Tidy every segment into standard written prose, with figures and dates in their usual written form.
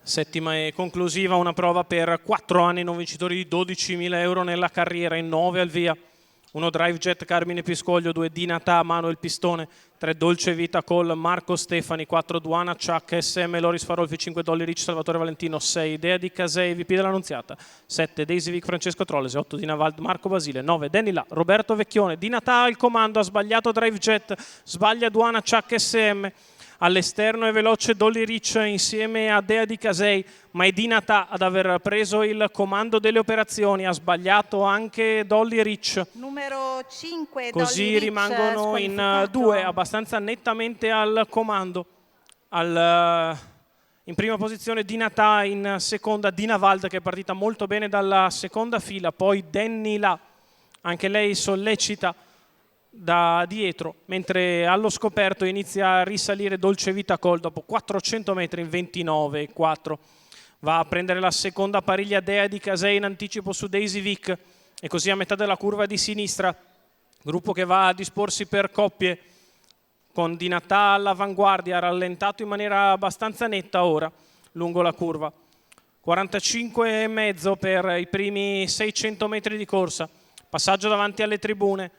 Settima e conclusiva, una prova per 4 anni, non vincitori di 12.000 euro nella carriera, in 9 al via. 1 Drive Jet Carmine Piscoglio, 2 Dinatà Manuel Pistone, 3 Dolce Vita Col Marco Stefani, 4 Duana Chuck SM Loris Farolfi, 5 Dolly Rich Salvatore Valentino, 6 Dea di Casei VP dell'Annunziata, 7 Daisy Vic Francesco Trollese, 8 Dinavald Marco Basile, 9 Danny La Roberto Vecchione, Dinatà al comando, ha sbagliato Drive Jet, sbaglia Duana Chuck SM. All'esterno è veloce Dolly Rich insieme a Dea di Casei, ma è Dinatà ad aver preso il comando delle operazioni, ha sbagliato anche Dolly Rich. Numero 5 Così Dolly Rich, rimangono in 2 abbastanza nettamente al comando. In prima posizione Dinatà, in seconda Dinavald che è partita molto bene dalla seconda fila, poi Danny La, anche lei sollecita da dietro, mentre allo scoperto inizia a risalire Dolce Vita Col dopo 400 metri in 29,4. Va a prendere la seconda pariglia Dea di Casei in anticipo su Daisy Vic e così a metà della curva di sinistra, gruppo che va a disporsi per coppie con Dinatà all'avanguardia, rallentato in maniera abbastanza netta ora lungo la curva. 45,5 per i primi 600 metri di corsa, passaggio davanti alle tribune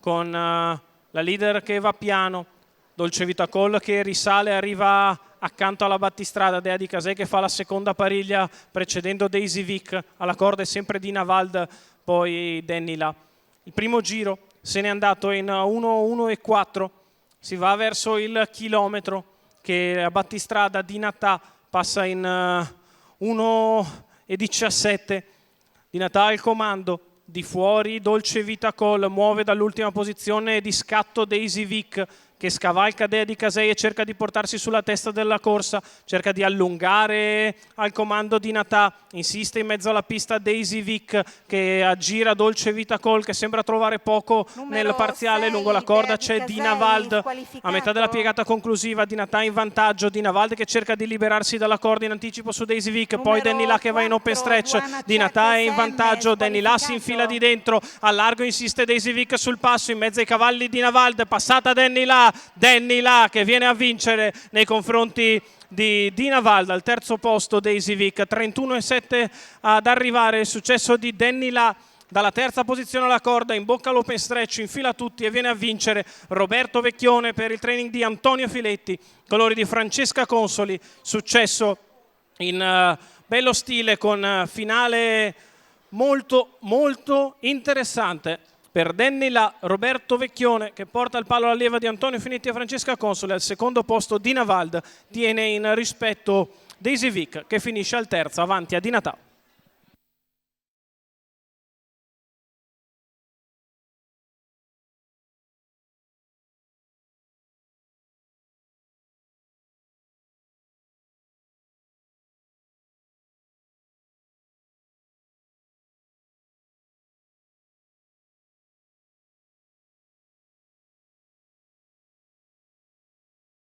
con la leader che va piano, Dolce Vita Col che risale, arriva accanto alla battistrada, Dea di Casei che fa la seconda pariglia precedendo Daisy Vic, alla corda è sempre Dinavald, poi Danny La. Il primo giro se n'è andato in 1,1,4, si va verso il chilometro che a battistrada Dinatà passa in 1,17, Dinatà al comando. Di fuori Dolce Vita Col, muove dall'ultima posizione di scatto Daisy Vic che scavalca Dea di Casei e cerca di portarsi sulla testa della corsa, cerca di allungare al comando Dinatà, insiste in mezzo alla pista Daisy Vic che aggira Dolce Vita Col che sembra trovare poco nel parziale, 6, lungo la corda c'è Dinavald, a metà della piegata conclusiva Dinatà in vantaggio, Dinavald che cerca di liberarsi dalla corda in anticipo su Daisy Vic, poi Danny La che va in open stretch, Dinatà è in vantaggio, Danny La si infila di dentro, a largo insiste Daisy Vic sul passo, in mezzo ai cavalli Dinavald, passata Danny La che viene a vincere nei confronti di Dinavald. Al terzo posto Daisy Vic, 31,7 ad arrivare il successo di Danny La. Dalla terza posizione alla corda, in bocca all'open stretch, infila tutti e viene a vincere Roberto Vecchione per il training di Antonio Filetti, colori di Francesca Consoli, successo in bello stile con finale molto molto interessante per Danny La, Roberto Vecchione che porta il palo alla leva di Antonio Filetti e Francesca Consoli. Al secondo posto Dinavald tiene in rispetto Daisy Vic che finisce al terzo avanti a Dinatà.